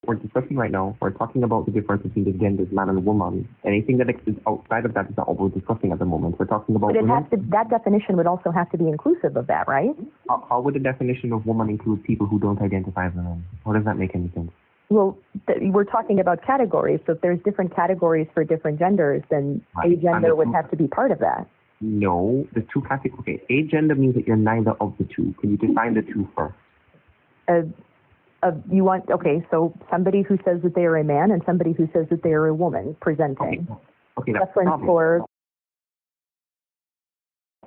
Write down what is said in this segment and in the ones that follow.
we're discussing right now, we're talking about the difference between the genders, man and woman. Anything that is outside of that is not what we're discussing at the moment. We're talking about women. That definition would also have to be inclusive of that, right? How would the definition of woman include people who don't identify as women? How does that make any sense? Well, we're talking about categories. So if there's different categories for different genders, then agender would have to be part of that. No, the two categories. Okay, agender means that you're neither of the two. Can you define the two first? So somebody who says that they are a man and somebody who says that they are a woman presenting. Okay, that's the problem. For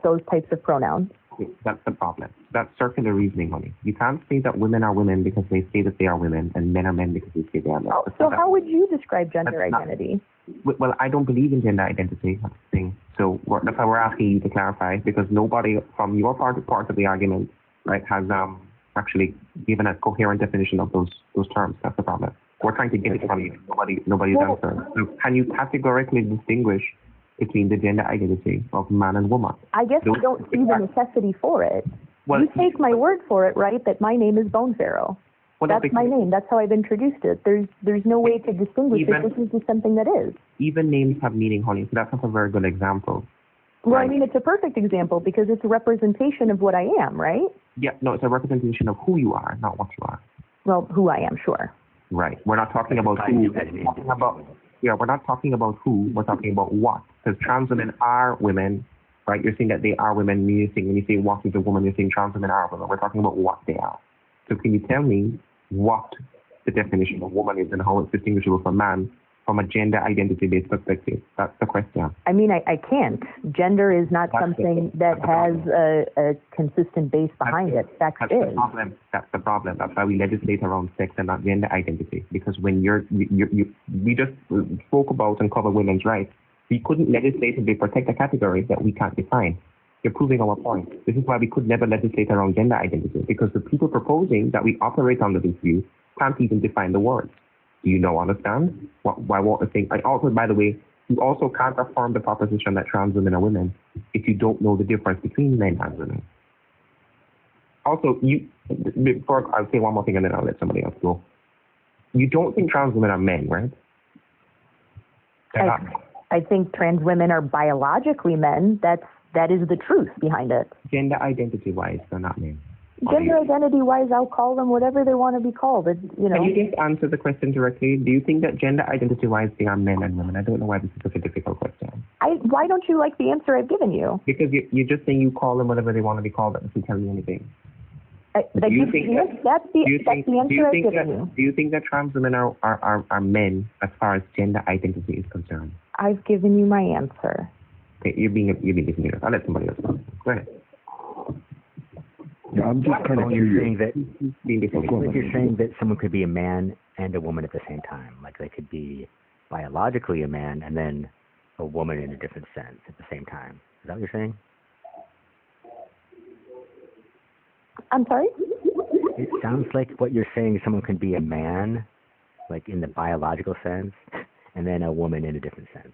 those types of pronouns. Okay, that's the problem. That's circular reasoning, honey. You can't say that women are women because they say that they are women and men are men because they say they are men. So how would you describe gender identity? Well, I don't believe in gender identity, that's the thing. So that's why we're asking you to clarify, because nobody from your part of the argument, right, has actually given a coherent definition of those terms. That's the problem. We're trying to get it from you. Nobody's answering. So can you categorically distinguish between the gender identity of man and woman? I guess I don't see the necessity for it. Well, you take my word for it, right, that my name is Bone Pharaoh. Well, that's my name. That's how I've introduced it. There's no way to distinguish it. This is just something that is. Even names have meaning, honey, so that's not a very good example. Well, right? I mean, it's a perfect example because it's a representation of what I am, right? Yeah, no, it's a representation of who you are, not what you are. Well, who I am, sure. Right. We're not talking about who. We're not talking about who. We're talking about what. Because trans women are women, right? You're saying that they are women. When you say what is a woman, you're saying trans women are women. We're talking about what they are. So can you tell me what the definition of woman is and how it's distinguishable from man from a gender identity-based perspective? That's the question. I mean, I can't. Gender is not something that has a consistent base behind it. Sex is. That's the problem. That's why we legislate around sex and not gender identity. Because when we just spoke about and covered women's rights, we couldn't legislatively protect a category that we can't define. You're proving our point. This is why we could never legislate around gender identity, because the people proposing that we operate under this view can't even define the words. Do you understand? Why won't the thing? Also, by the way, you also can't affirm the proposition that trans women are women if you don't know the difference between men and women. Also, before I'll say one more thing and then I'll let somebody else go. You don't think trans women are men, right? I think trans women are biologically men. That is the truth behind it. Gender identity-wise, they're not men. Gender identity-wise, I'll call them whatever they want to be called. Can you just answer the question directly? Do you think that gender identity-wise they are men and women? I don't know why this is such a difficult question. Why don't you like the answer I've given you? Because you're just saying you call them whatever they want to be called. That doesn't tell me anything. That's the answer I've given you. Do you think that trans women are men as far as gender identity is concerned? I've given you my answer. Okay, you're being disingenuous. I'll let somebody else go. Go ahead. Yeah, I'm just kind of curious. You're saying that someone could be a man and a woman at the same time. Like they could be biologically a man and then a woman in a different sense at the same time. Is that what you're saying? I'm sorry? It sounds like what you're saying is someone can be a man, like in the biological sense, and then a woman in a different sense.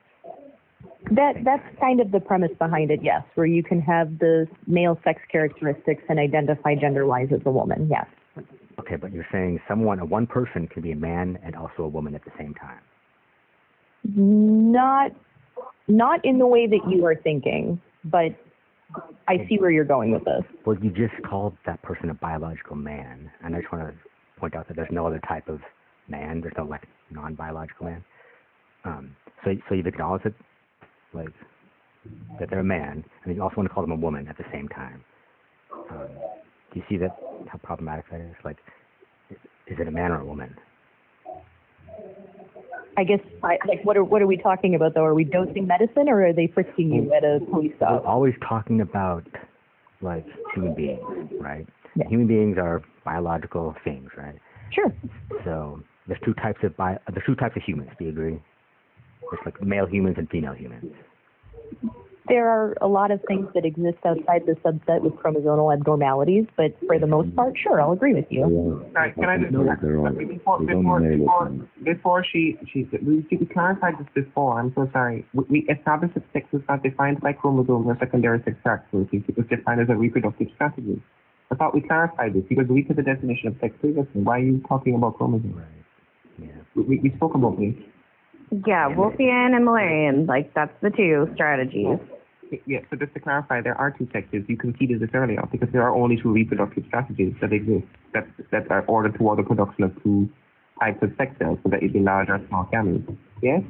That's kind of the premise behind it, yes, where you can have the male sex characteristics and identify gender-wise as a woman, yes. Okay, but you're saying one person can be a man and also a woman at the same time. Not in the way that you are thinking, but I see where you're going with this. Well, you just called that person a biological man, and I just want to point out that there's no other type of man. There's no non-biological man. So you've acknowledged it, that they're a man, and then you also want to call them a woman at the same time. Do you see that how problematic that is? Is it a man or a woman? I guess, what are we talking about, though? Are we dosing medicine, or are they frisking you at a police stop? We're always talking about, human beings, right? Yeah. Human beings are biological things, right? Sure. So there's two types of humans. Do you agree? There's male humans and female humans. There are a lot of things that exist outside the subset with chromosomal abnormalities, but for the most part, sure, I'll agree with you. Right, can I just before she we clarified this before. I'm so sorry. We established that sex is not defined by chromosomes or secondary sex characteristics. It was defined as a reproductive strategy. I thought we clarified this because we took the definition of sex previously. Why are you talking about chromosomes? Right. We spoke about this. Yeah, Wolfian and Malarian, like that's the two strategies. Yeah, so just to clarify, there are two sexes. You conceded this earlier because there are only two reproductive strategies that exist that are ordered toward the production of two types of sex cells, so that it be large or small gametes. Yes?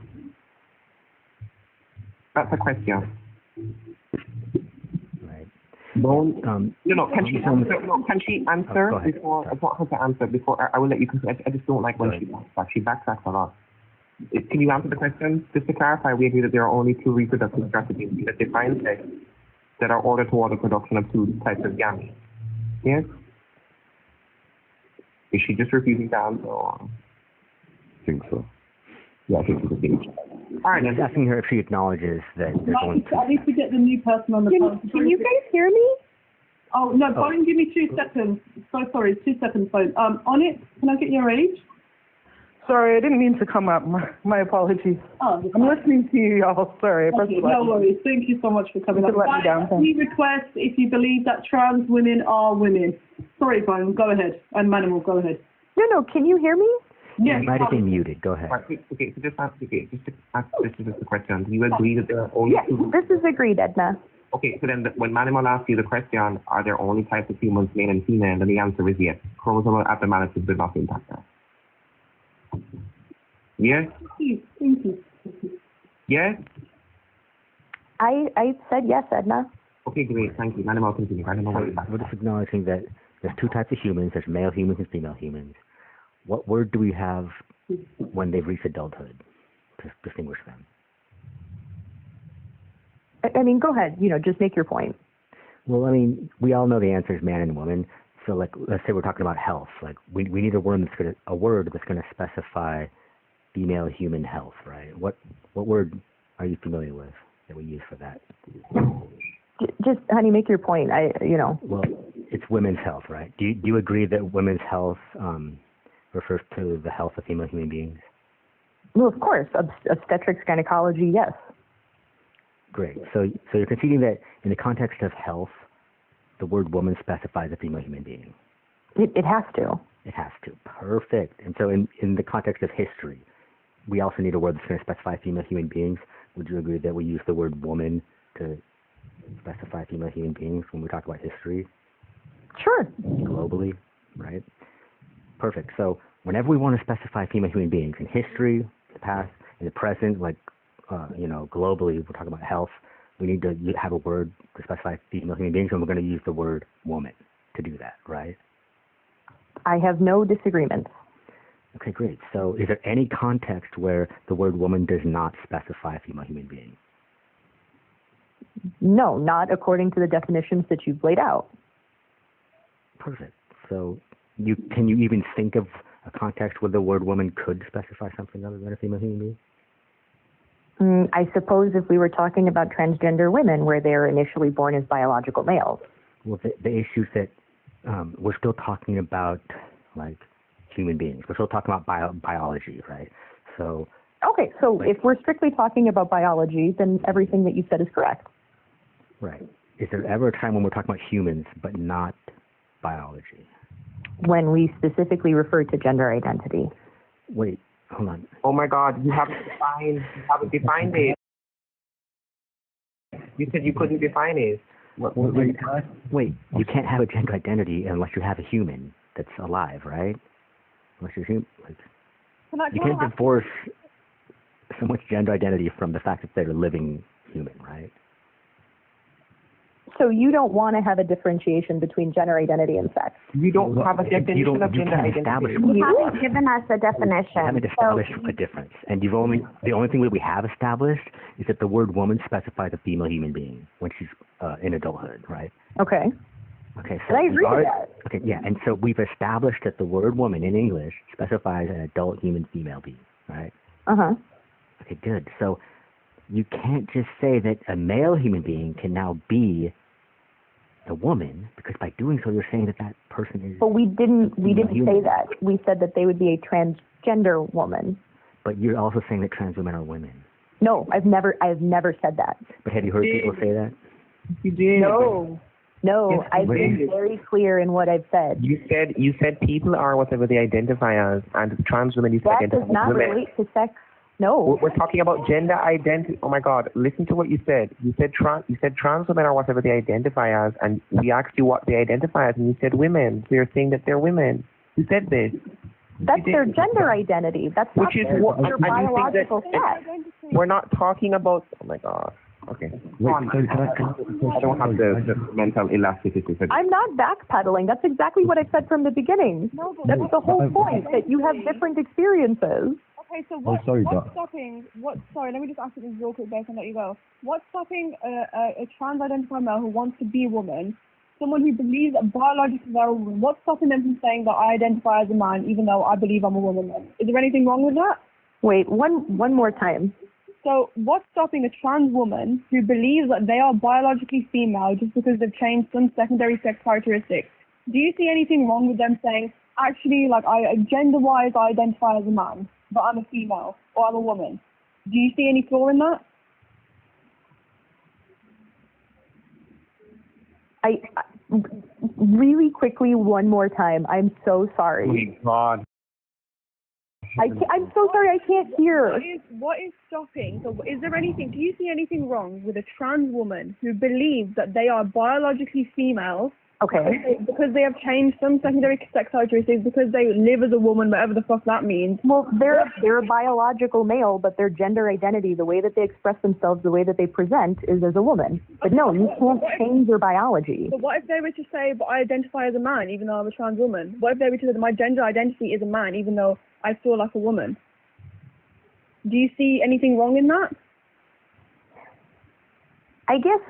That's a question. Right. Can she answer? No, can she answer before? I want her to answer before. I will let you. I just don't like when she backtracks. She backtracks a lot. Can you answer the question? Just to clarify, we agree that there are only two reproductive strategies that define sex that are ordered toward the production of two types of gametes. Yes? Is she just refusing to answer? Or? I think so. Yeah, I think she's refusing. All right, I'm asking her if she acknowledges that there's only two. I need to get the new person on the phone. Can you guys hear me? Oh, no, phone, give me 2 seconds. So sorry, 2 seconds, phone. On it, can I get your age? Sorry, I didn't mean to come up. My apologies. Oh, I'm listening to you, y'all. Sorry. Okay, no worries. Thank you so much for coming up. Let me down. We request if you believe that trans women are women. Sorry, phone, go ahead. And Manimal, go ahead. No, can you hear me? Yes. You might have been muted. Go ahead. Okay, so just to ask this is just a question. Do you agree that there are only two? Yes, this is agreed, Edna. Okay, so then when Manimal asks you the question, are there only types of humans, male and female, then the answer is yes. Chromosomal abnormalities do not impact that. Yes? Thank you. Yes? I said yes, Edna. Okay, great. Thank you. Manimal, continue. I don't know what We're just acknowledging that there's two types of humans. There's male humans and female humans. What word do we have when they've reached adulthood to distinguish them? I mean, go ahead. Just make your point. Well, I mean, we all know the answer is man and woman. So, like, let's say we're talking about health. Like, we need a word that's gonna specify female human health, right? What word are you familiar with that we use for that? Just, honey, make your point. Well, it's women's health, right? Do you agree that women's health refers to the health of female human beings? Well, of course. Obstetrics, gynecology, yes. Great. So you're conceding that in the context of health, the word woman specifies a female human being. It has to. It has to. Perfect. And so in the context of history, we also need a word that's going to specify female human beings. Would you agree that we use the word woman to specify female human beings when we talk about history? Sure. Globally, right? Perfect. So whenever we want to specify female human beings in history, the past, in the present, like, globally, we're talking about health, we need to have a word to specify female human beings, and we're going to use the word woman to do that, right? I have no disagreements. Okay, great. So is there any context where the word woman does not specify a female human being? No, not according to the definitions that you've laid out. Perfect. So can you even think of a context where the word woman could specify something other than a female human being? I suppose if we were talking about transgender women where they're initially born as biological males. Well, the issues that we're still talking about, like, human beings. We're still talking about biology, right? So. Okay, so if we're strictly talking about biology, then everything that you said is correct. Right. Is there ever a time when we're talking about humans but not biology? When we specifically refer to gender identity. Wait, hold on. Oh my God, you haven't defined it. You said you couldn't define it. Wait, you can't have a gender identity unless you have a human that's alive, right? Unless you're human. You can't divorce someone's gender identity from the fact that they're a living human, right? So you don't want to have a differentiation between gender identity and sex? You don't have a definition of gender identity. You haven't given us a definition. You haven't established a difference. And the only thing that we have established is that the word woman specifies a female human being when she's in adulthood, right? Okay. Okay, so I agree with that. Okay, yeah, and so we've established that the word woman in English specifies an adult human female being, right? Uh-huh. Okay, good. So you can't just say that a male human being can now be a woman, because by doing so, you're saying that that person is. But we didn't say that. We said that they would be a transgender woman. But you're also saying that trans women are women. No, I've never said that. But have you heard people say that? You did. No, I've been very clear in what I've said. You said people are whatever they identify as, and trans women identify as women. That does not relate to sex. No. We're talking about gender identity. Oh my God! Listen to what you said. You said trans women are whatever they identify as, and we asked you what they identify as, and you said women. So you're saying that they're women. You said this. That's their gender identity. That's not their biological sex. We're not talking about. Oh my God. Okay. Wait, I don't have the mental elasticity. I'm not backpedaling. That's exactly what I said from the beginning. That's the whole point, that you have different experiences. Okay, so what's stopping? Sorry, let me just ask you this real quick, based and let you go. What's stopping a trans-identified male who wants to be a woman, someone who believes that biologically they're a woman? What's stopping them from saying that I identify as a man, even though I believe I'm a woman? Is there anything wrong with that? Wait, one more time. So what's stopping a trans woman who believes that they are biologically female just because they've changed some secondary sex characteristics? Do you see anything wrong with them saying, actually, like, gender-wise, I identify as a man, but I'm a female, or I'm a woman? Do you see any flaw in that? I really quickly, one more time. I'm so sorry. Oh my God. I'm so sorry, I can't hear. What is stopping? So is there anything, do you see anything wrong with a trans woman who believes that they are biologically female? Okay. Because they have changed some secondary sex characteristics, because they live as a woman, whatever the fuck that means. Well, they're a biological male, but their gender identity, the way that they express themselves, the way that they present, is as a woman. But no, you can't change your biology. But what if they were to say, but I identify as a man, even though I'm a trans woman? What if they were to say that my gender identity is a man, even though I feel like a woman? Do you see anything wrong in that? I guess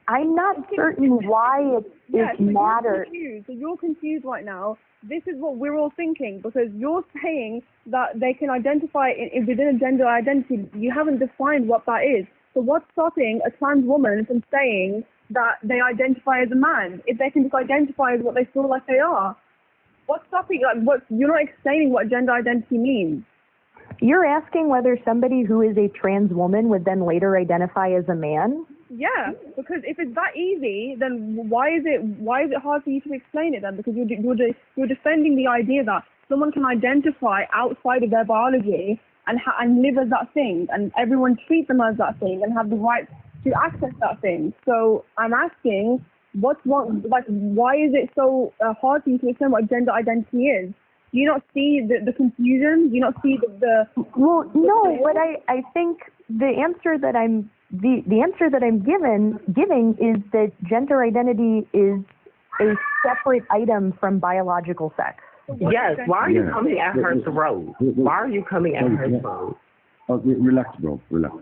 I'm not certain why it matters. So you're confused right now. This is what we're all thinking, because you're saying that they can identify within a gender identity. You haven't defined what that is. So what's stopping a trans woman from saying that they identify as a man if they can just identify as what they feel like they are? What's stopping? You're not explaining what gender identity means. You're asking whether somebody who is a trans woman would then later identify as a man? Yeah, because if it's that easy, then why is it hard for you to explain it then? Because you're defending the idea that someone can identify outside of their biology and live as that thing, and everyone treats them as that thing and have the right to access that thing. So I'm asking, what's wrong? Like, why is it so hard for you to explain what gender identity is? Do you not see the confusion? Do you not see the Well, no, but I think the answer that I'm giving is that gender identity is a separate item from biological sex. Yes. Why are you coming at her throat? Why are you coming at her throat? Relax, bro. Relax.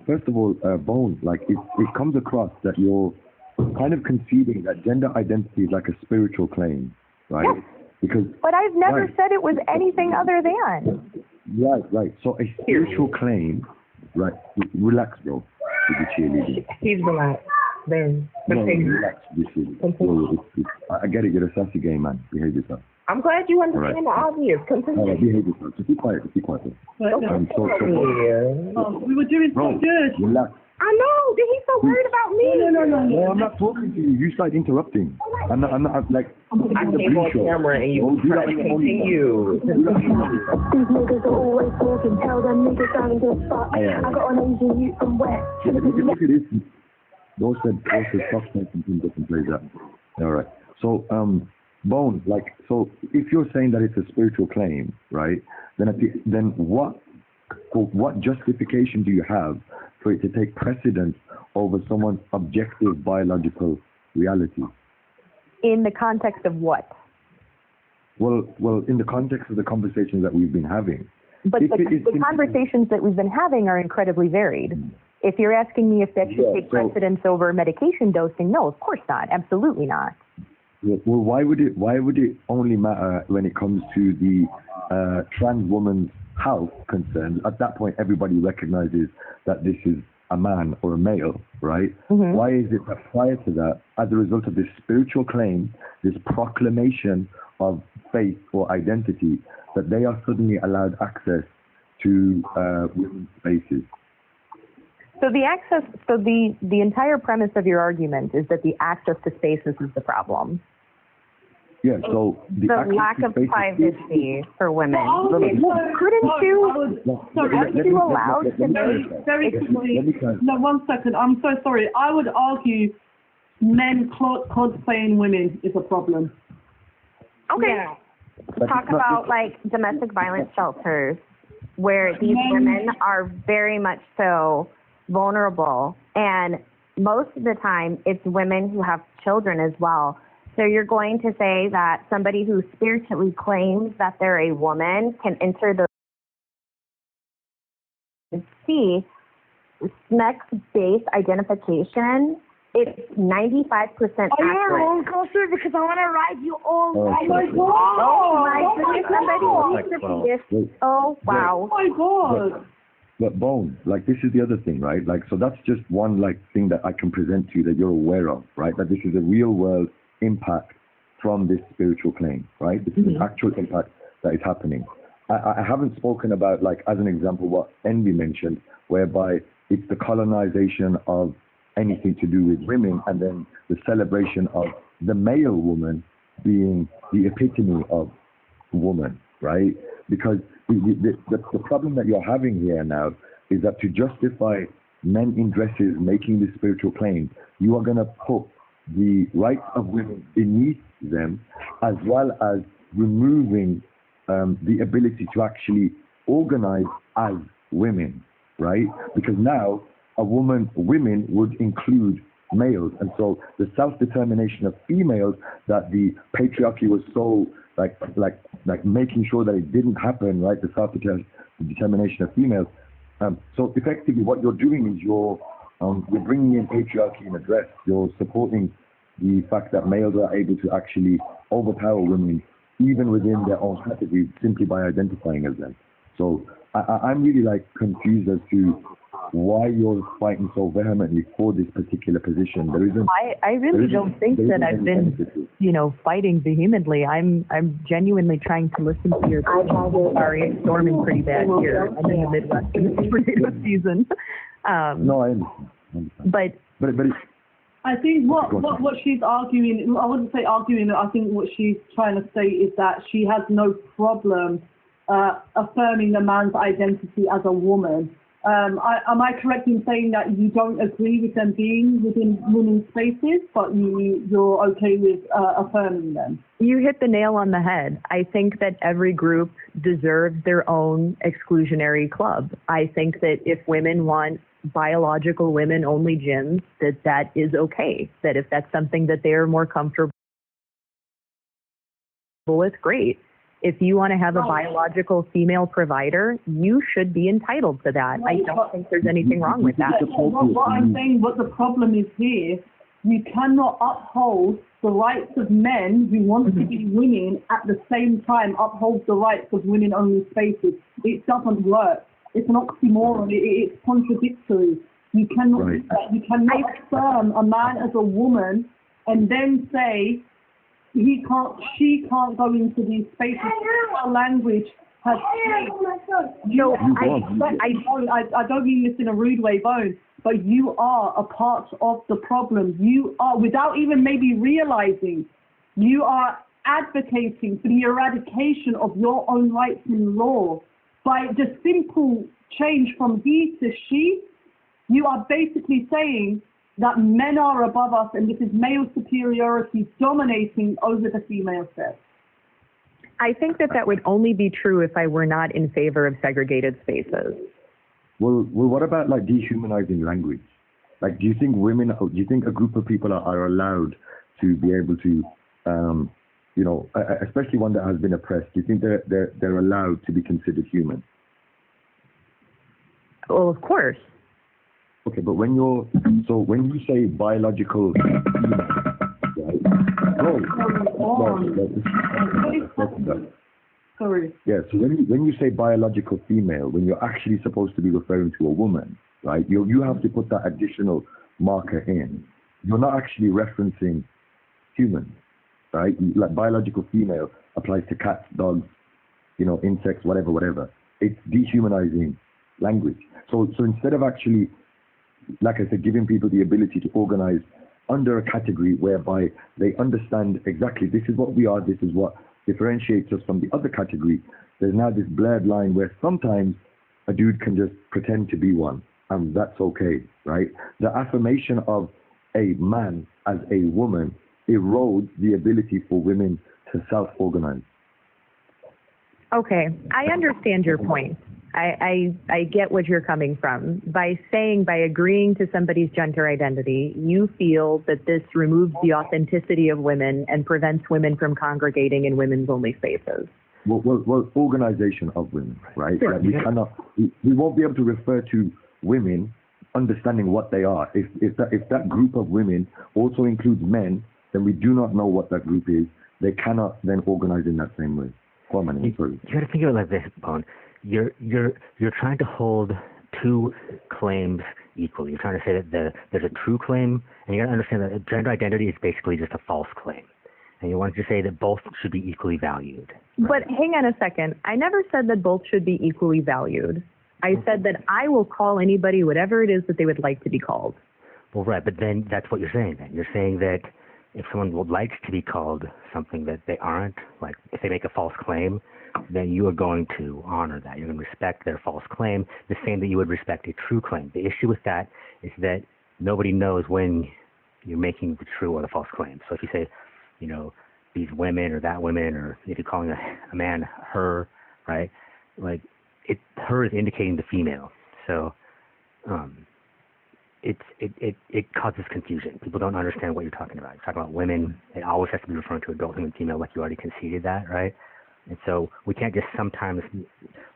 First of all, Bone, like it comes across that you're kind of conceding that gender identity is like a spiritual claim, right? Yes. But I've never said it was anything other than. Right. So a spiritual claim, right? Relax, bro. He's relaxed. Relax. I get it. You're a sassy gay man. Behave yourself. I'm glad you understand the obvious. All right, behave yourself. Just be quiet. We were doing so good. Relax. I know. He's so worried about me. No, I'm not talking to you. You started interrupting. I'm not like. I came on camera and you try to continue. These niggas are always talking. Tell them niggas I ain't give a fuck. I got an Asian youth from West. Look at this. Those said stop something different plays that. All right. So Bone, like, so if you're saying that it's a spiritual claim, right? Then what justification do you have for it to take precedence over someone's objective biological reality? In the context of what? Well, in the context of the conversations that we've been having. But the conversations that we've been having are incredibly varied. If you're asking me if that should take precedence over medication dosing, no, of course not. Absolutely not. Well, why would it only matter when it comes to the trans woman's health concerns? At that point, everybody recognizes that this is a man or a male, right? Mm-hmm. Why is it that prior to that, as a result of this spiritual claim, this proclamation of faith or identity, that they are suddenly allowed access to women's spaces? So the entire premise of your argument is that the access to spaces is the problem. Yeah, so the lack of privacy for women. Couldn't you allow very quickly? No, 1 second. I'm so sorry. I would argue men cosplaying women is a problem. Okay. Yeah. Talk about like domestic violence shelters where these women are very much so vulnerable, and most of the time it's women who have children as well. So you're going to say that somebody who spiritually claims that they're a woman can enter the sex-based identification. It's 95% accurate. Are you a roller coaster? Because I want to ride you all night. Oh my goodness. Oh wow. Oh my god. But Bone, like this is the other thing, right? Like, so that's just one like thing that I can present to you that you're aware of, right? That this is a real world impact from this spiritual claim, right? This is an actual impact that is happening. I haven't spoken about, like, as an example, what Envyy mentioned, whereby it's the colonization of anything to do with women and then the celebration of the male woman being the epitome of woman, right? Because the problem that you're having here now is that to justify men in dresses making this spiritual claim, you are going to put the rights of women beneath them, as well as removing the ability to actually organize as women, right? Because now women would include males, and so the self-determination of females that the patriarchy was so like making sure that it didn't happen, right? The self-determination of females. So effectively, what you're doing is you're bringing in patriarchy in a dress. You're supporting the fact that males are able to actually overpower women, even within their own category, simply by identifying as them. So I'm really like confused as to why you're fighting so vehemently for this particular position. There isn't. I really don't think that I've been, fighting vehemently. I'm genuinely trying to listen to your. Sorry, it's storming pretty bad here. I'm in the Midwest in the tornado season. No, I understand. But I think what she's arguing, I wouldn't say arguing, I think what she's trying to say is that she has no problem affirming a man's identity as a woman. Am I correct in saying that you don't agree with them being within women's spaces, but you're okay with affirming them? You hit the nail on the head. I think that every group deserves their own exclusionary club. I think that if women want biological women only gyms, that is okay. That if that's something that they're more comfortable with, great. If you want to have a biological female provider, you should be entitled to that. I don't think there's anything wrong with that. What I'm saying, what the problem is here, you cannot uphold the rights of men who want to be women at the same time uphold the rights of women-only spaces. It doesn't work. It's an oxymoron. It's contradictory. You cannot do that. You cannot affirm a man as a woman and then say she can't go into these spaces. Our language has changed. I don't mean this in a rude way, Bone, but you are a part of the problem. You are, without even maybe realizing, you are advocating for the eradication of your own rights in law. By the simple change from he to she, you are basically saying that men are above us and this is male superiority dominating over the female sex. I think that would only be true if I were not in favor of segregated spaces. Well, what about like dehumanizing language? Like, do you think a group of people are allowed to be able to, especially one that has been oppressed? Do you think they're allowed to be considered human? Well, of course. Okay, but when you say biological female, right? Sorry. Yeah, so when you say biological female, when you're actually supposed to be referring to a woman, right? You have to put that additional marker in. You're not actually referencing human, right? Like biological female applies to cats, dogs, insects, whatever. It's dehumanizing language. So instead of actually like I said, giving people the ability to organize under a category whereby they understand exactly this is what we are, this is what differentiates us from the other category. There's now this blurred line where sometimes a dude can just pretend to be one, and that's okay, right? The affirmation of a man as a woman erodes the ability for women to self-organize. Okay, I understand your point. I get what you're coming from. By agreeing to somebody's gender identity, you feel that this removes the authenticity of women and prevents women from congregating in women's only spaces. Well, organization of women, right? Sure. Like we won't be able to refer to women understanding what they are. If that group of women also includes men, then we do not know what that group is. They cannot then organize in that same way. You got to think of it like this, Bone. You're trying to hold two claims equally. You're trying to say that there's a true claim, and you got to understand that gender identity is basically just a false claim. And you want to say that both should be equally valued. Right? But hang on a second. I never said that both should be equally valued. I said that I will call anybody whatever it is that they would like to be called. Well, right, but then that's what you're saying then. You're saying that if someone would like to be called something that they aren't, like if they make a false claim, then you are going to honor that. You're going to respect their false claim the same that you would respect a true claim. The issue with that is that nobody knows when you're making the true or the false claim. So if you say, you know, these women or that women, or if you're calling a man her, right? Like her is indicating the female. So it causes confusion. People don't understand what you're talking about. You're talking about women. It always has to be referring to adult and female, like you already conceded that, right? And so we can't just sometimes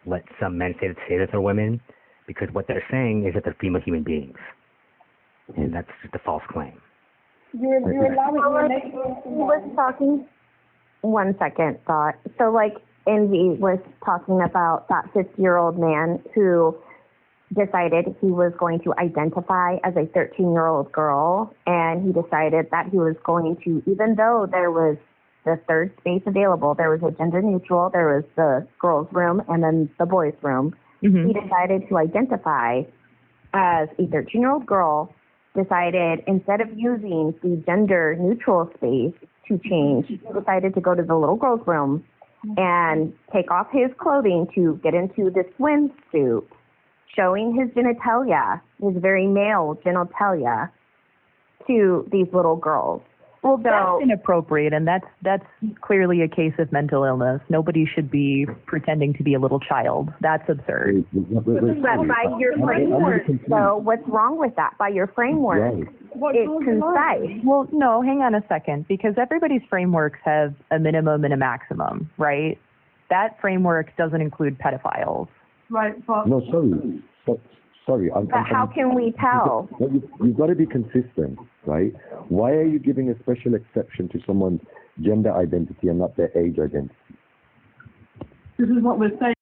let some men say that they're women, because what they're saying is that they're female human beings, and that's just a false claim. You're allowing He was talking. 1 second thought. So like Envyy was talking about that 50-year-old man who decided he was going to identify as a 13-year-old girl, and he decided that he was going to, even though there was the third space available, there was a gender neutral, there was the girls' room and then the boys' room. Mm-hmm. He decided to identify as a 13-year-old girl, decided instead of using the gender neutral space to change, he decided to go to the little girls' room and take off his clothing to get into the swimsuit, showing his genitalia, his very male genitalia, to these little girls. Well, that's inappropriate, and that's clearly a case of mental illness. Nobody should be pretending to be a little child. That's absurd. But by your framework, though, what's wrong with that? By your framework, it's concise. Well, no, hang on a second, because everybody's frameworks have a minimum and a maximum, right? That framework doesn't include pedophiles. Right, but... No, sorry. But how can we tell? You've got to be consistent, right? Why are you giving a special exception to someone's gender identity and not their age identity? This is what we're saying.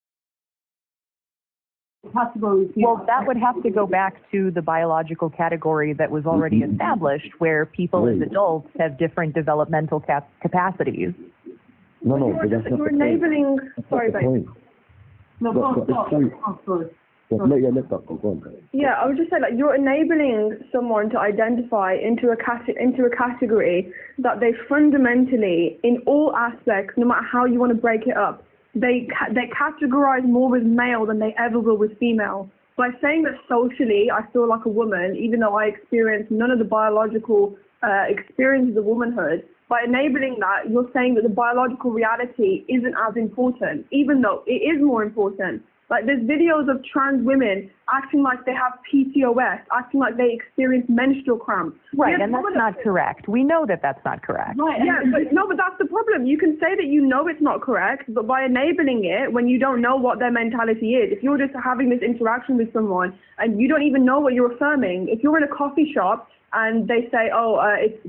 Categories. Well, that would have to go back to the biological category that was already established, where people as adults have different developmental capacities. No, but that's not you're the enabling. That's Sorry, not the point. No, sorry. Yeah, I would just say that you're enabling someone to identify into a category that they fundamentally, in all aspects, no matter how you want to break it up, they categorize more with male than they ever will with female. By saying that socially I feel like a woman, even though I experience none of the biological experiences of womanhood, by enabling that, you're saying that the biological reality isn't as important, even though it is more important. Like, there's videos of trans women acting like they have PCOS, acting like they experience menstrual cramps. Right, and that's not correct. We know that that's not correct. Right, yeah, but that's the problem. You can say that you know it's not correct, but by enabling it when you don't know what their mentality is, if you're just having this interaction with someone and you don't even know what you're affirming, if you're in a coffee shop and they say,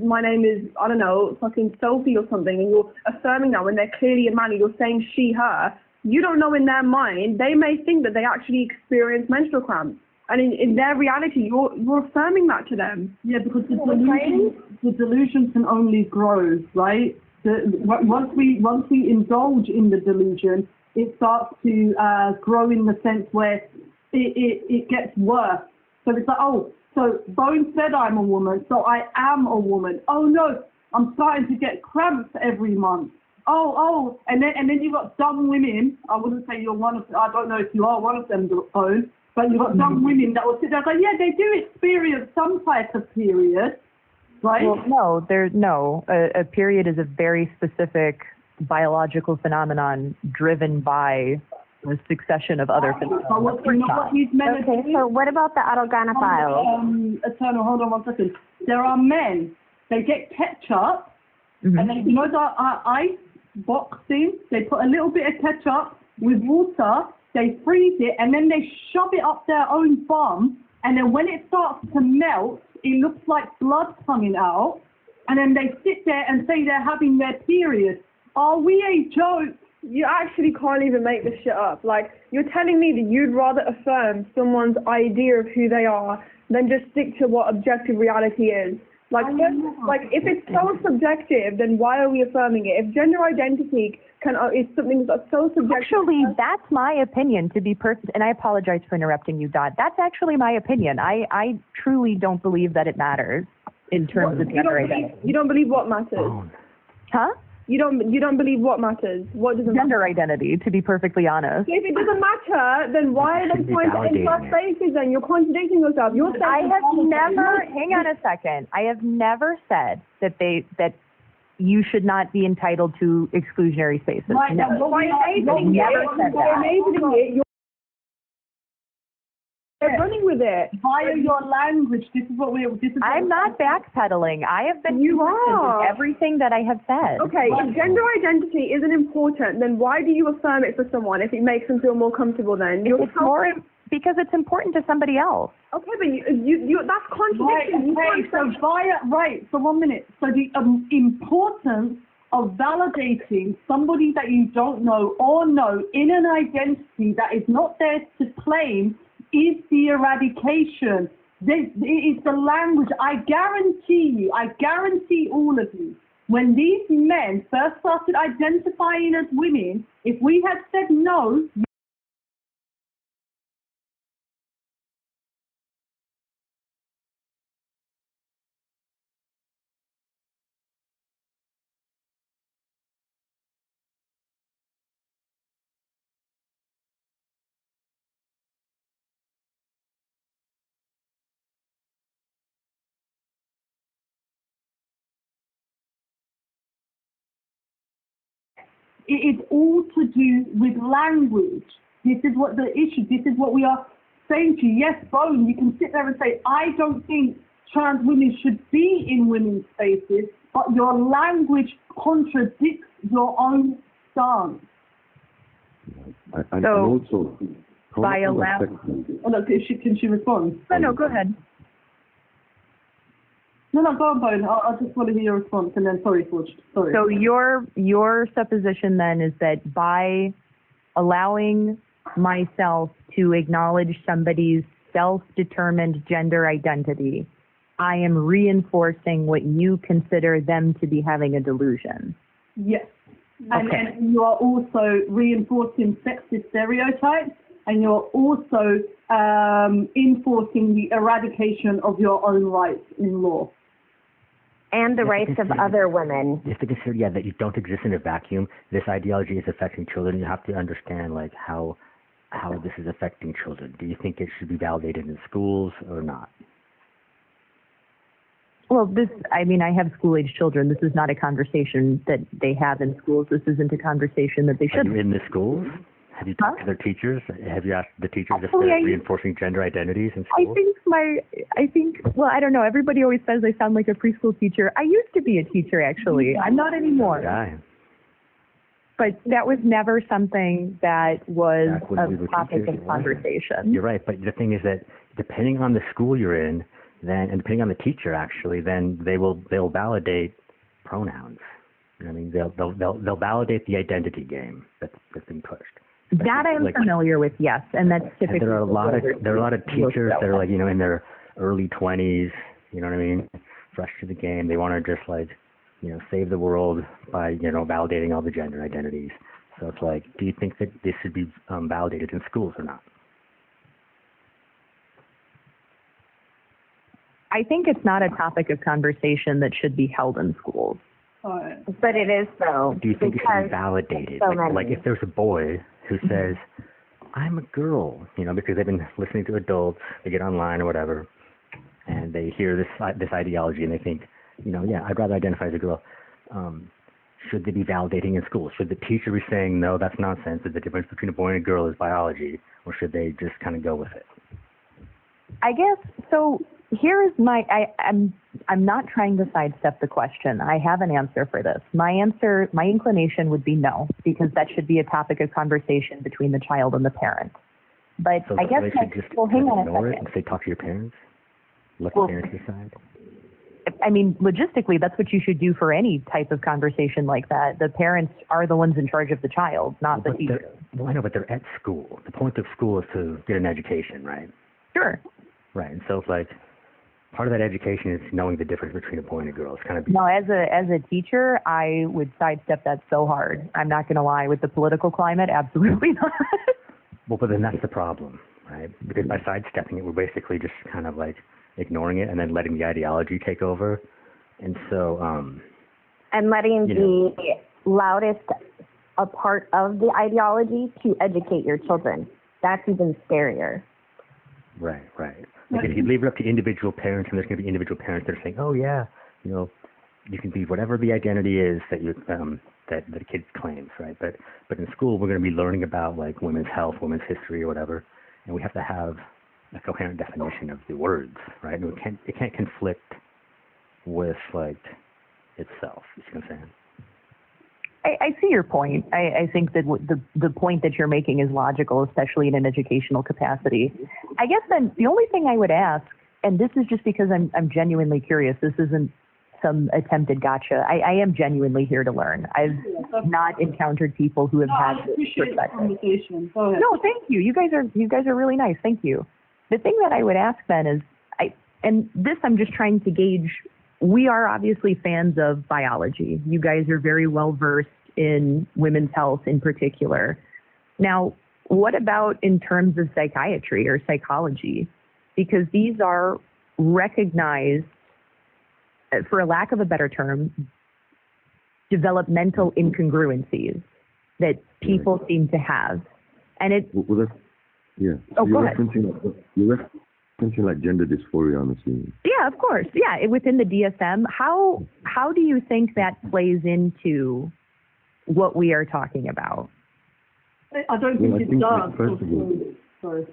my name is, I don't know, fucking Sophie or something, and you're affirming that when they're clearly a man, and you're saying she, her, you don't know in their mind, they may think that they actually experience menstrual cramps. And in their reality, you're affirming that to them. Yeah, because the delusion can only grow, right? Once we indulge in the delusion, it starts to grow in the sense where it gets worse. So it's like, So Bone said I'm a woman, so I am a woman. Oh no, I'm starting to get cramps every month. Oh, and then you've got some women, I wouldn't say you're one of them, I don't know if you are one of them, Bone, but you've got some women that will sit there and go, yeah, they do experience some type of period, right? Well, no, a period is a very specific biological phenomenon driven by a succession of other phenomena. So you know what these men are Okay, doing? so what about the autogynephiles? Eternal, hold on 1 second. There are men, they get ketchup, Mm-hmm. and then, you know the ice box thing? They put a little bit of ketchup with water, they freeze it, and then they shove it up their own bum, and then when it starts to melt, it looks like blood coming out, and then they sit there and say they're having their period. Are we a joke? You actually can't even make this shit up. Like, you're telling me that you'd rather affirm someone's idea of who they are than just stick to what objective reality is. Like, if it's so subjective, then why are we affirming it? If gender identity is something that's so subjective... Actually, that's my opinion, to be perfect, and I apologize for interrupting you, Dot. That's actually my opinion. I truly don't believe that it matters in terms of gender identity. You don't believe what matters? Huh? You don't believe what matters? What doesn't matter? Gender identity, to be perfectly honest. If it doesn't matter, then why are they trying to enter spaces then? You're contradicting yourself. You're saying I have never, hang on a second, I have never said that you should not be entitled to exclusionary spaces. Right, No. By enabling it, you're running with it. Via your language, this is what I'm not backpedaling. I have been You consistent are. with everything that I have said. Okay, if gender identity isn't important, then why do you affirm it for someone if it makes them feel more comfortable then? It's more because it's important to somebody else. Okay, but you that's contradiction. Right, so 1 minute. So the importance of validating somebody that you don't know or know in an identity that is not theirs to claim is the eradication. It is the language. I guarantee all of you, when these men first started identifying as women, if we had said no, it is all to do with language. This is what the issue, this is what we are saying to you. Yes, Bone, you can sit there and say, I don't think trans women should be in women's spaces, but your language contradicts your own stance. And also, by allowing... Oh, no, can she respond? No, go ahead. No, go on, Bone. I just want to hear your response, and then sorry, Forge. Sorry. So your supposition then is that by allowing myself to acknowledge somebody's self-determined gender identity, I am reinforcing what you consider them to be having a delusion. Yes. Okay. And you are also reinforcing sexist stereotypes, and you're also enforcing the eradication of your own rights in law. And the rights of other women. You have to consider, that you don't exist in a vacuum. This ideology is affecting children. You have to understand, how this is affecting children. Do you think it should be validated in schools or not? Well, I have school-age children. This is not a conversation that they have in schools. This isn't a conversation that they should. Are you in the schools? Have you talked to their teachers? Have you asked the teachers if they're reinforcing gender identities in schools? Well, I don't know. Everybody always says I sound like a preschool teacher. I used to be a teacher, actually. I'm not anymore. Yeah. But that was never something that was a topic of conversation. You're right, but the thing is that depending on the school you're in, and depending on the teacher, actually, then they'll validate pronouns. I mean, they'll validate the identity game that's been pushed. That I'm familiar with, yes, and that's typically. And there are a lot of teachers that are in their early 20s. You know what I mean? Fresh to the game, they want to just save the world by validating all the gender identities. So it's do you think that this should be validated in schools or not? I think it's not a topic of conversation that should be held in schools. But it is though. Do you think it should be validated? So like if there's a boy who says, I'm a girl, because they've been listening to adults, they get online or whatever, and they hear this ideology and they think, I'd rather identify as a girl. Should they be validating in school? Should the teacher be saying, no, that's nonsense, that the difference between a boy and a girl is biology, or should they just kind of go with it? I guess, so here is I'm not trying to sidestep the question. I have an answer for this. My inclination would be no, because that should be a topic of conversation between the child and the parent. But so I guess, they should just hang on a ignore second. it and say, talk to your parents? Let the parents decide? I mean, logistically, that's what you should do for any type of conversation like that. The parents are the ones in charge of the child, not the teacher. Well, I know, but they're at school. The point of school is to get an education, right? Sure. Right, and so it's like, part of that education is knowing the difference between a boy and a girl. It's kind of no, as a teacher, I would sidestep that so hard. I'm not going to lie. With the political climate, absolutely not. Well, but then that's the problem, right? Because by sidestepping it, we're basically just kind of like ignoring it and then letting the ideology take over. And so, and letting the loudest a part of the ideology to educate your children. That's even scarier. Right. Like if you leave it up to individual parents, and there's going to be individual parents that are saying, oh yeah, you can be whatever the identity is that you that the kid claims, right? But in school, we're going to be learning about like women's health, women's history, or whatever, and we have to have a coherent definition of the words, right? And it can't conflict with like itself. You see what I'm saying? I see your point. I think that the point that you're making is logical, especially in an educational capacity. I guess then the only thing I would ask, and this is just because I'm genuinely curious, this isn't some attempted gotcha. I am genuinely here to learn. I've not encountered people who have had this perspective. No, thank you. You guys are really nice. Thank you. The thing that I would ask then is, I'm just trying to gauge. We are obviously fans of biology. You guys are very well versed in women's health in particular. Now, what about in terms of psychiatry or psychology? Because these are recognized, for a lack of a better term, developmental incongruencies that people seem to have. And it... Well, yeah. Oh, so go ahead. You're referencing like gender dysphoria, I'm assuming. Yeah, of course. Yeah, within the DSM. How do you think that plays into what we are talking about? I don't think it does. First of all, sorry.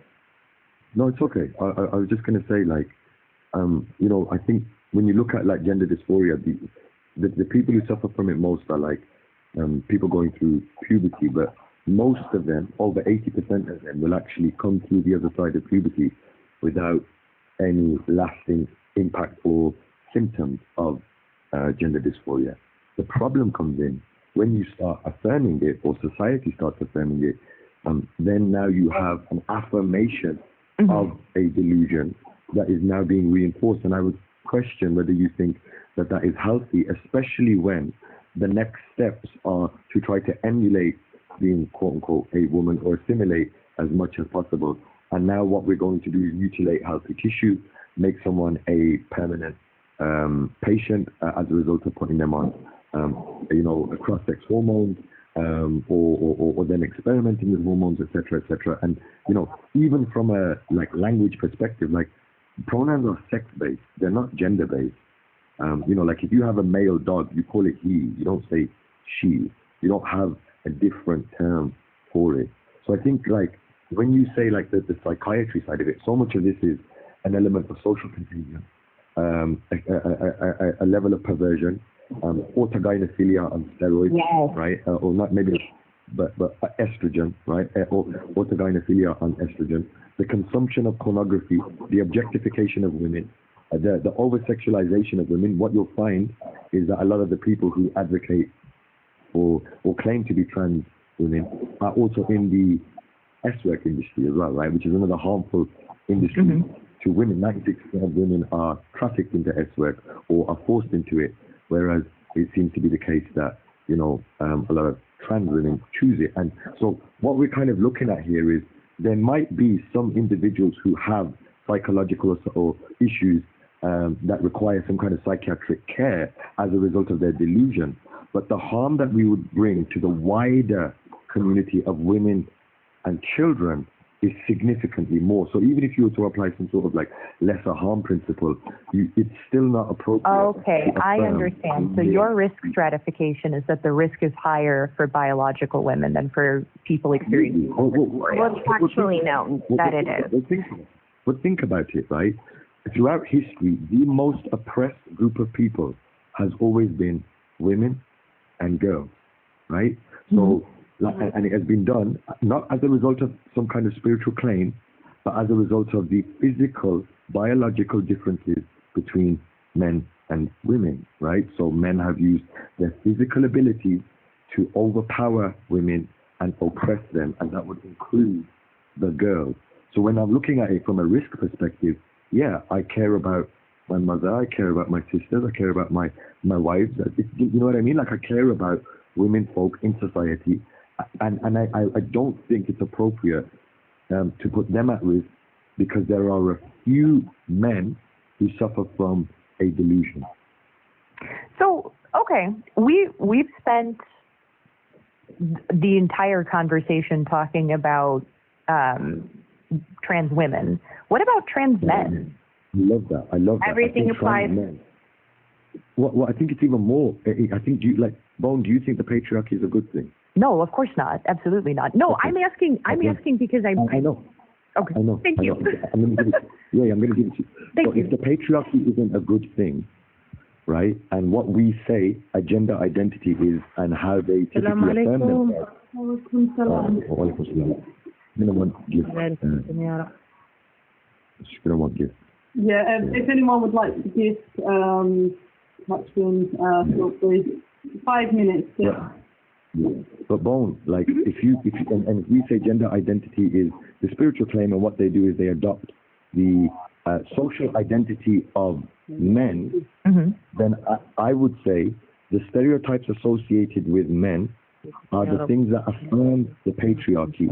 No, it's okay. I was just going to say, like, I think when you look at like gender dysphoria, the people who suffer from it most are like people going through puberty, but most of them, over 80% of them, will actually come through the other side of puberty without any lasting impact or symptoms of gender dysphoria. The problem comes in when you start affirming it, or society starts affirming it, then now you have an affirmation of a delusion that is now being reinforced. And I would question whether you think that is healthy, especially when the next steps are to try to emulate being quote-unquote a woman or assimilate as much as possible. And now what we're going to do is mutilate healthy tissue, make someone a permanent patient as a result of putting them on, cross-sex hormones, or then experimenting with hormones, etc., etc. And even from a language perspective, pronouns are sex-based; they're not gender-based. If you have a male dog, you call it he. You don't say she. You don't have a different term for it. So I think when you say the psychiatry side of it, so much of this is an element of social contagion, a level of perversion, autogynephilia on steroids, right? Or not maybe, but estrogen, right? Or autogynephilia on estrogen, the consumption of pornography, the objectification of women, the over-sexualization of women. What you'll find is that a lot of the people who advocate or claim to be trans women are also in the S-work industry as well, right? Which is another harmful industry to women. 96% of women are trafficked into S-work or are forced into it, whereas it seems to be the case that, a lot of trans women choose it. And so what we're kind of looking at here is there might be some individuals who have psychological or issues that require some kind of psychiatric care as a result of their delusion. But the harm that we would bring to the wider community of women and children is significantly more. So even if you were to apply some sort of like lesser harm principle, it's still not appropriate. Okay, I understand. So your risk stratification is that the risk is higher for biological women than for people experiencing Well, it's actually known that it is. But think about it, right? Throughout history, the most oppressed group of people has always been women and girls, right? So, and it has been done not as a result of some kind of spiritual claim, but as a result of the physical, biological differences between men and women, right? So men have used their physical ability to overpower women and oppress them, and that would include the girls. So when I'm looking at it from a risk perspective, yeah, I care about my mother, I care about my sisters, I care about my wives. You know what I mean? Like I care about women folk in society, and I don't think it's appropriate to put them at risk because there are a few men who suffer from a delusion. So, okay, we've spent the entire conversation talking about trans women. What about trans men? I love that. I love that. Everything applies. Well, I think it's even more. I think, Bone, do you think the patriarchy is a good thing? No, of course not. Absolutely not. No, okay. I'm asking because I know. Okay. I know. Thank you. I'm going to give it. Yeah, I'm going to give it to you. Thank you. If the patriarchy isn't a good thing, right, and what we say a gender identity is, and how they typically affirm themselves. Yeah, if anyone would like to give feel free. 5 minutes. Yeah. But Bone, like if we say gender identity is the spiritual claim, and what they do is they adopt the social identity of men, then I would say the stereotypes associated with men are the things that affirm the patriarchy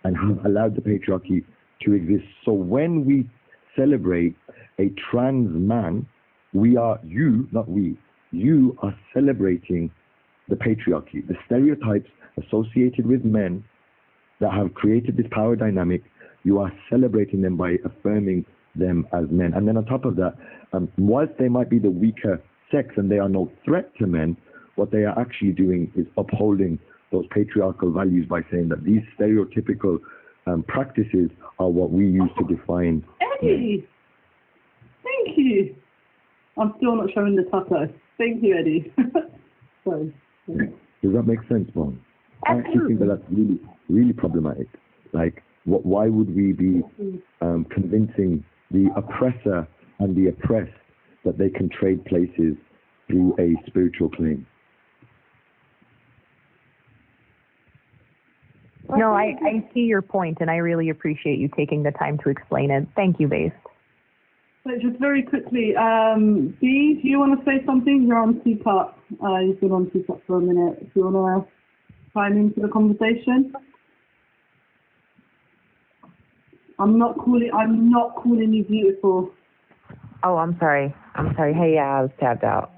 and have allowed the patriarchy to exist. So when we celebrate a trans man, you are celebrating the patriarchy, the stereotypes associated with men that have created this power dynamic. You are celebrating them by affirming them as men. And then on top of that, whilst they might be the weaker sex and they are no threat to men, what they are actually doing is upholding those patriarchal values by saying that these stereotypical practices are what we use to define. Eddie! Thank you. I'm still not showing the taco. Thank you, Eddie. Sorry. Does that make sense, Mom? I actually think that's really, really problematic. Like, why would we be convincing the oppressor and the oppressed that they can trade places through a spiritual claim? No, I see your point, and I really appreciate you taking the time to explain it. Thank you, Base. So just very quickly, Dee, do you want to say something? You're on CPAP. You've been on CPAP for a minute. Do you want to chime into the conversation? I'm not calling you beautiful. Oh, I'm sorry. Hey, yeah, I was tapped out.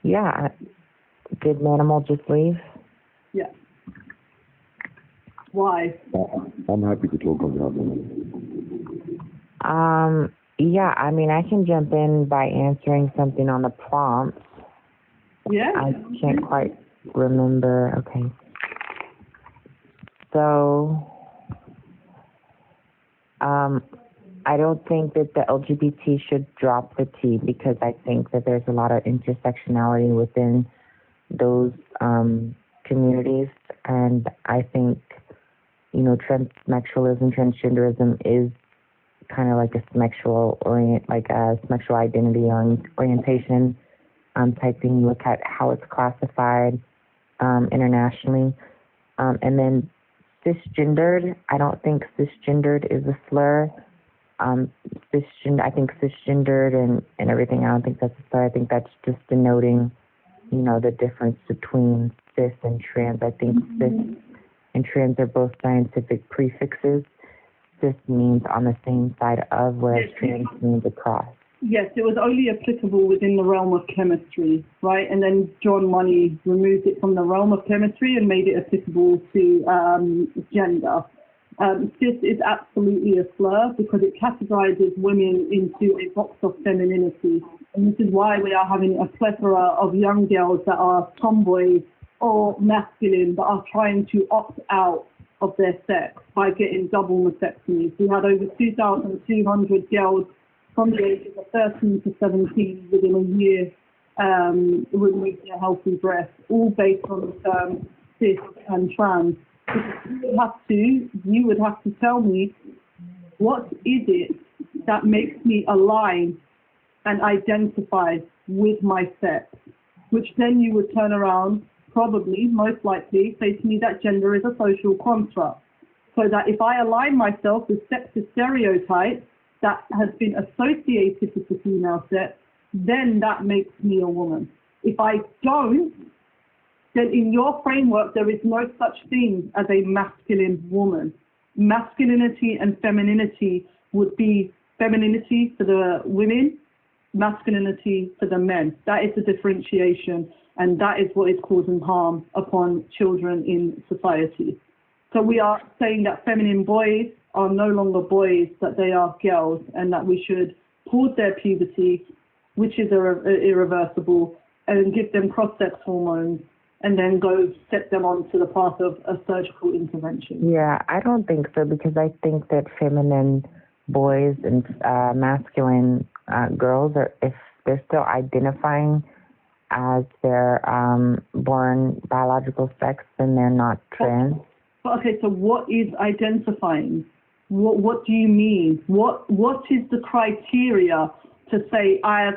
Yeah. Did Manimal just leave? Yeah. Why? I'm happy to talk on behalf. Yeah, I mean, I can jump in by answering something on the prompts. Yeah. I can't quite remember. Okay. So, I don't think that the LGBT should drop the T, because I think that there's a lot of intersectionality within those communities, and I think, transsexualism, transgenderism is kind of like a sexual identity orientation type thing. You look at how it's classified internationally, and then cisgendered. I don't think cisgendered is a slur. I think cisgendered and everything, I don't think that's a slur. I think that's just denoting, the difference between cis and trans. I think cis and trans are both scientific prefixes. Cis means on the same side of, whereas trans means across. Yes, it was only applicable within the realm of chemistry, right? And then John Money removed it from the realm of chemistry and made it applicable to gender. Cis is absolutely a slur because it categorizes women into a box of femininity. And this is why we are having a plethora of young girls that are tomboys or masculine that are trying to opt out of their sex by getting double mastectomies. We had over 2,200 girls from the ages of 13 to 17 within a year removing a healthy breast, all based on the term cis and trans. You would have to tell me, what is it that makes me align and identify with my sex? Which then you would turn around, probably, most likely, say to me that gender is a social construct. So that if I align myself with sexist stereotypes that has been associated with the female sex, then that makes me a woman. If I don't, then in your framework, there is no such thing as a masculine woman. Masculinity and femininity would be femininity for the women, masculinity for the men. That is the differentiation, and that is what is causing harm upon children in society. So we are saying that feminine boys are no longer boys, that they are girls, and that we should pause their puberty, which is irreversible, and give them cross-sex hormones, and then go set them onto the path of a surgical intervention. Yeah, I don't think so, because I think that feminine boys and masculine girls, are, if they're still identifying as their born biological sex, then they're not trans. But okay, so what is identifying? What do you mean? What is the criteria to say I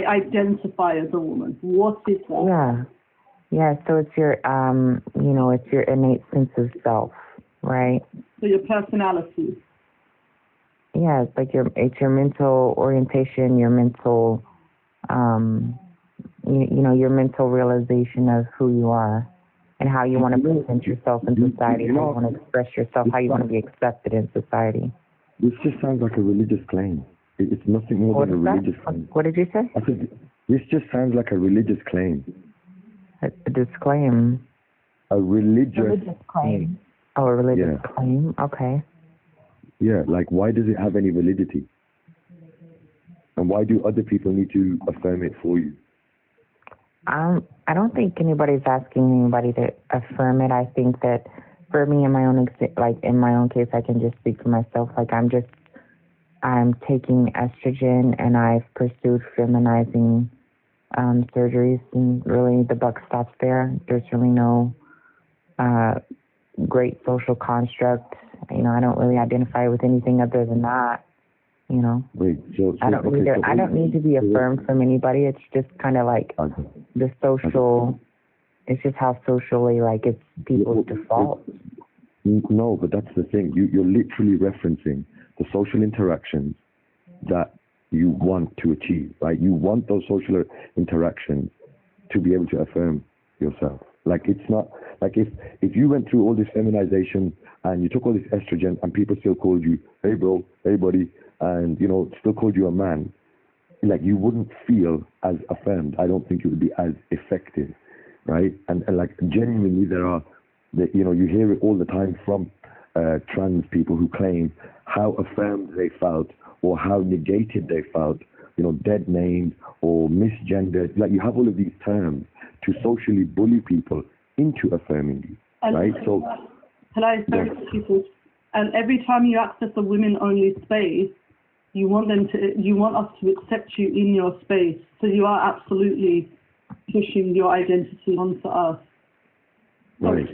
identify as a woman? What is that? Yeah. So it's your it's your innate sense of self, right? So your personality. Yeah, it's like your mental orientation, your mental your mental realization of who you are and how you want to present yourself in society, how you want to express yourself, how you want to be accepted in society. This just sounds like a religious claim. It's nothing more than a religious claim. What did you say? I said, this just sounds like a religious claim. A disclaim. A religious claim. Oh, a religious claim? Okay. Yeah, like why does it have any validity? And why do other people need to affirm it for you? I don't think anybody's asking anybody to affirm it. I think that for me, in my own case, I can just speak for myself. Like I'm taking estrogen, and I've pursued feminizing surgeries, and really the buck stops there. There's really no great social construct. I don't really identify with anything other than that. Wait, so I don't need to be affirmed from anybody. It's just kind of like the social. It's just how socially it's people's default. No, but that's the thing. You're literally referencing the social interactions that you want to achieve, right? You want those social interactions to be able to affirm yourself. Like it's not like if you went through all this feminization and you took all this estrogen and people still called you, hey bro, hey buddy, and still called you a man, like you wouldn't feel as affirmed. I don't think it would be as effective, right? And like genuinely you hear it all the time from trans people who claim how affirmed they felt or how negated they felt, dead named or misgendered. Like you have all of these terms to socially bully people into affirming you, right? So, hello, sorry, people. And every time you access a women-only space, you want us to accept you in your space. So you are absolutely pushing your identity onto us. Right.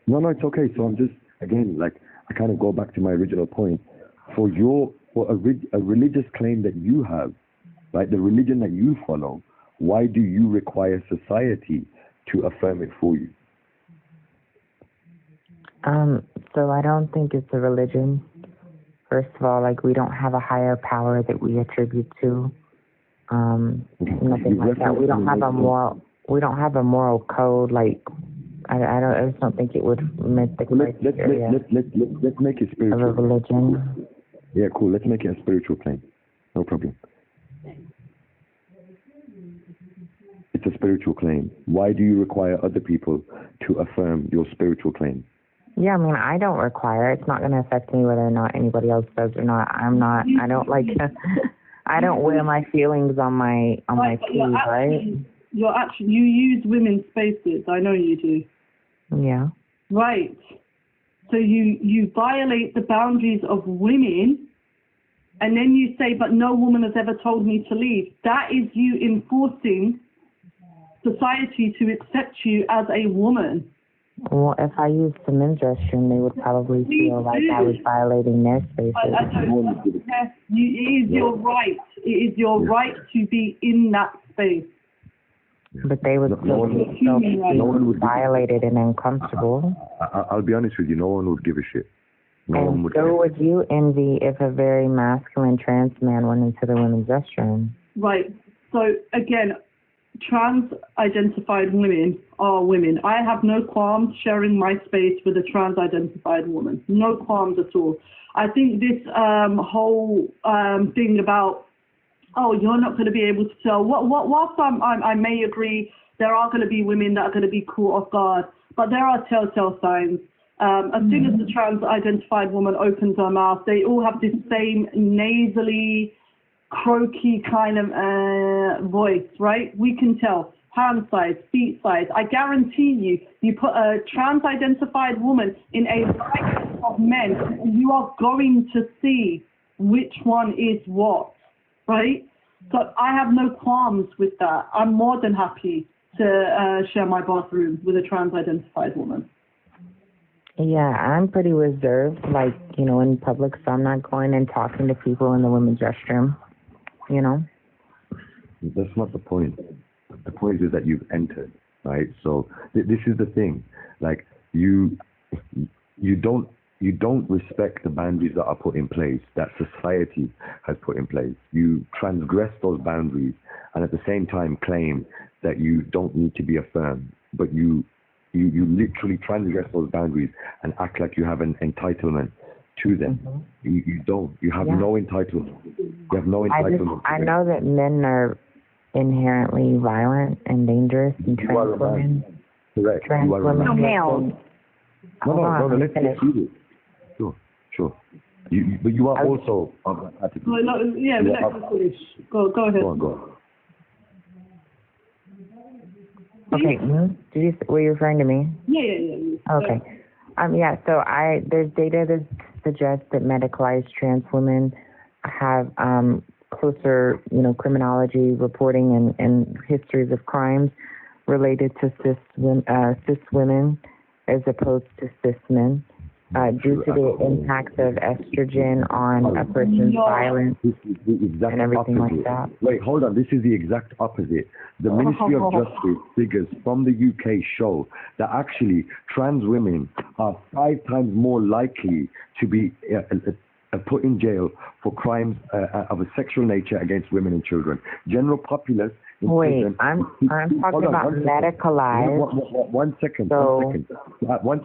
No, it's okay. So I'm just, again, I kind of go back to my original point. For a religious claim that you have, right, the religion that you follow, why do you require society to affirm it for you? So I don't think it's a religion. First of all, we don't have a higher power that we attribute to. Nothing like that. We don't have a moral. We don't have a moral code. I just don't think it would meet the criteria. Let's make it spiritual. Of a religion. Yeah, cool. Let's make it a spiritual claim. No problem. it's a spiritual claim. Why do you require other people to affirm your spiritual claim? Yeah, I mean, I don't require it. It's not going to affect me whether or not anybody else does or not. I don't like, I don't wear my feelings on my sleeve, right? You use women's spaces. I know you do. Yeah. Right. So you violate the boundaries of women, and then you say, but no woman has ever told me to leave. That is you enforcing society to accept you as a woman. Well, if I used the men's restroom, they would probably feel like I was violating their spaces. It is your right. It is your right to be in that space. But they would still feel violated and uncomfortable. I'll be honest with you, no one would give a shit. No one would. So would you envy if a very masculine trans man went into the women's restroom? Right. So again, trans-identified women are women. I have no qualms sharing my space with a trans-identified woman. No qualms at all. I think this whole thing about, oh, you're not going to be able to tell. Whilst I may agree, there are going to be women that are going to be caught off guard, but there are telltale signs. As soon as the trans-identified woman opens her mouth, they all have this same nasally, croaky kind of voice, right? We can tell. Hand size, feet size. I guarantee you put a trans-identified woman in a lineup of men, you are going to see which one is what, right? So I have no qualms with that. I'm more than happy to share my bathroom with a trans-identified woman. Yeah, I'm pretty reserved, like, in public, so I'm not going and talking to people in the women's restroom, That's not the point. The point is that you've entered, right? So this is the thing. Like, you don't respect the boundaries that are put in place, that society has put in place. You transgress those boundaries and at the same time claim that you don't need to be affirmed, but you literally transgress those boundaries and act like you have an entitlement to them. You don't. You have no entitlement. You have no entitlement. I know that men are inherently violent and dangerous and trans women. Correct. Trans women. No, males. No, let's do it. Sure. But you are also of that category. Go ahead. Go on. Okay. Were you referring to me? Yeah. Okay. So there's data that suggests that medicalized trans women have closer, criminology reporting and histories of crimes related to cis women as opposed to cis men. Due to the impacts of estrogen on a person's violence and everything like that. Wait, hold on. This is the exact opposite. The Ministry of Justice figures from the UK show that actually trans women are 5 times more likely to be put in jail for crimes of a sexual nature against women and children. General populace. Wait, I'm talking about medicalized. One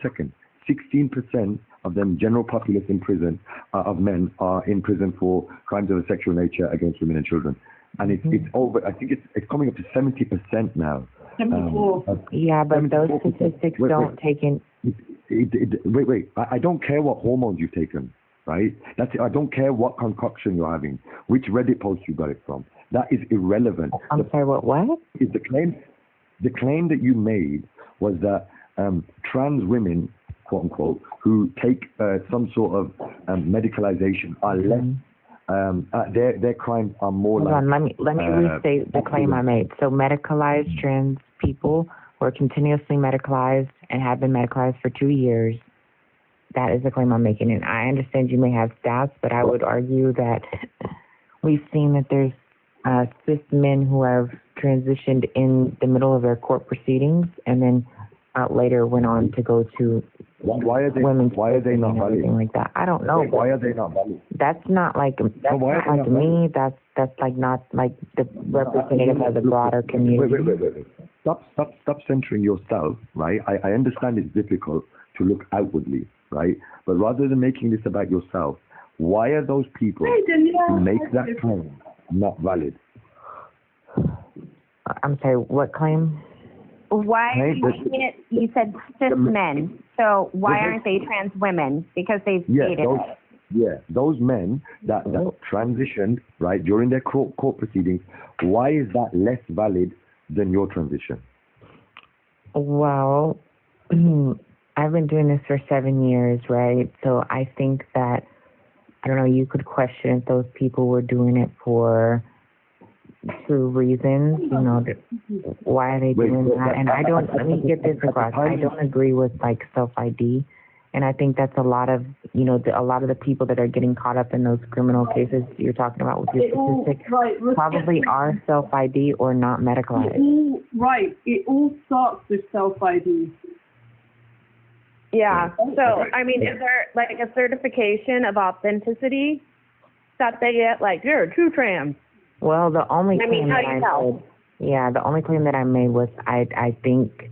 second. 16% of them general populace in prison of men are in prison for crimes of a sexual nature against women and children, and it's over. I think it's coming up to 70% now. 74. But those statistics don't take in. Wait. I don't care what hormones you've taken, right? That's it. I don't care what concoction you're having, which Reddit post you got it from. That is irrelevant. I'm sorry. What? Is the claim that you made was that trans women, quote unquote, who take some sort of medicalization are less. Their crimes are more. Hold on, let me restate the claim I made. So medicalized trans people who are continuously medicalized and have been medicalized for 2 years. That is the claim I'm making, and I understand you may have stats, but I would argue that we've seen that there's cis men who have transitioned in the middle of their court proceedings and then later went on to go to women's why are they not valid? Like that. I don't know. Why are they not valid? That's not like me. That's like not like the representative of the broader community. Wait. Stop centering yourself, right? I understand it's difficult to look outwardly, right? But rather than making this about yourself, why are those people who make that claim not valid? I'm sorry, what claim? Why are you making it? You said cis men. So why aren't they trans women? Because they've stated it. Yeah, those men that transitioned, right, during their court proceedings, why is that less valid than your transition? Well, I've been doing this for 7 years, right? So I think that, I don't know, you could question if those people were doing it for true reasons, you know, why are they doing that? And I don't, let me get this across, I don't agree with, like, self-ID. And I think that's a lot of, you know, a lot of the people that are getting caught up in those criminal cases you're talking about with your statistic probably are self-ID or not medicalized. It all starts with self-ID. Yeah. So, I mean, is there like a certification of authenticity that they get? Like, you're a true trans. Well, the only claim how do you tell? the only claim that I made was I think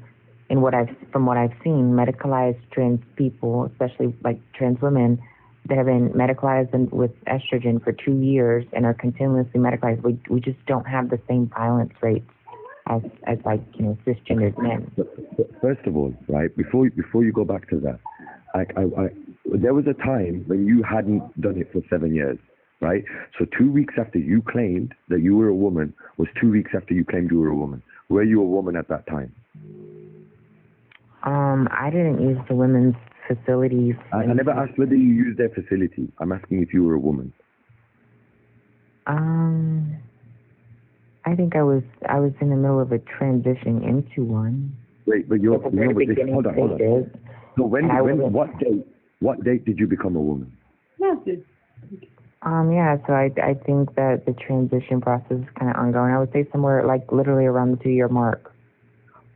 from what I've seen, medicalized trans people, especially like trans women that have been medicalized with estrogen for 2 years and are continuously medicalized, we just don't have the same violence rates as like, you know, cisgendered men. First of all, right, before you go back to that, there was a time when you hadn't done it for 7 years, right? So 2 weeks after you claimed that you were a woman was 2 weeks after you claimed you were a woman. Were you a woman at that time? I didn't use the women's facilities. I never asked whether you used their facility. I'm asking if you were a woman. I think I was in the middle of a transition into one. Wait, but hold on. So what date did you become a woman? Yeah, so I think that the transition process is kind of ongoing. I would say somewhere like literally around the 2-year mark.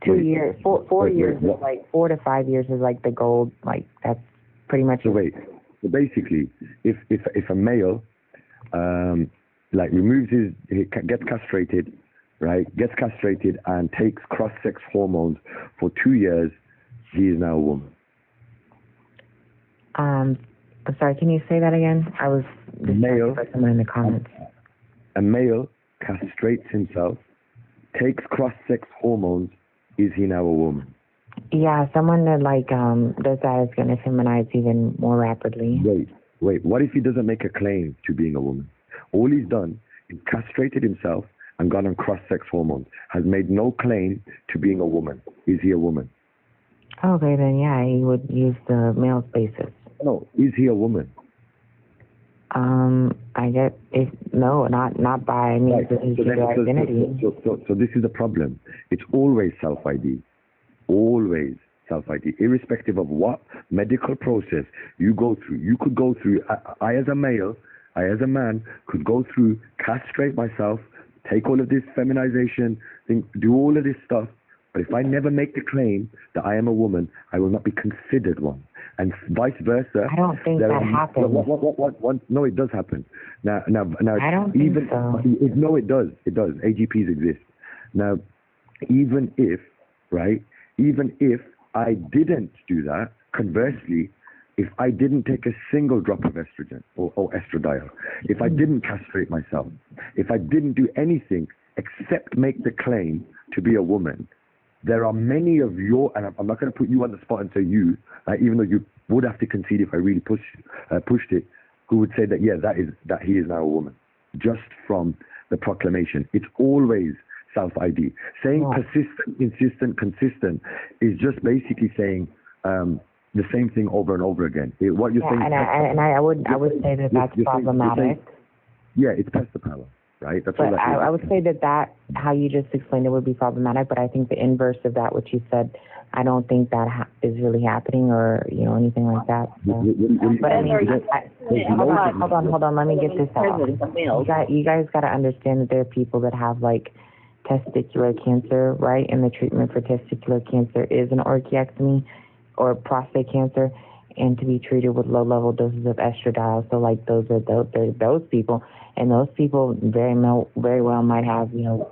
2 years, 4 years is like 4 to 5 years is like the goal. Like that's pretty much. So so basically, if a male, like gets castrated, right? Gets castrated and takes cross-sex hormones for 2 years, he is now a woman. I'm sorry, can you say that again? I was distracted by someone in the comments. A male castrates himself, takes cross-sex hormones. Is he now a woman? Yeah, someone that like does that is going to feminize even more rapidly. Wait. What if he doesn't make a claim to being a woman? All he's done is castrated himself and gone on cross-sex hormones. Has made no claim to being a woman. Is he a woman? Okay, then yeah, he would use the male basis. No, is he a woman? I guess not by means of his gender identity. So this is a problem. It's always self-ID. Always self-ID. Irrespective of what medical process you go through. You could go through, I as a man, could go through, castrate myself, take all of this feminization, do all of this stuff. But if I never make the claim that I am a woman, I will not be considered one. And vice versa. I don't think that happens. No, it does happen. Now, I don't think so. No, it does. It does. AGPs exist. Now, even if I didn't do that, conversely, if I didn't take a single drop of estrogen or estradiol, if I didn't castrate myself, if I didn't do anything except make the claim to be a woman, there are many of your, and I'm not going to put you on the spot and say you, even though you would have to concede if I really pushed it, who would say that, yeah, that he is now a woman, just from the proclamation. It's always self-ID. Saying persistent, insistent, consistent is just basically saying the same thing over and over again. What you're saying. I would say that that's problematic. It's past the power. Right? That's but I would say that how you just explained it would be problematic, but I think the inverse of that, what you said, I don't think that is really happening or, anything like that. So. But I mean, hold on, let me get this out. You guys got to understand that there are people that have like testicular cancer, right? And the treatment for testicular cancer is an orchiectomy or prostate cancer, and to be treated with low-level doses of estradiol. So, like, those people, and those people very well might have,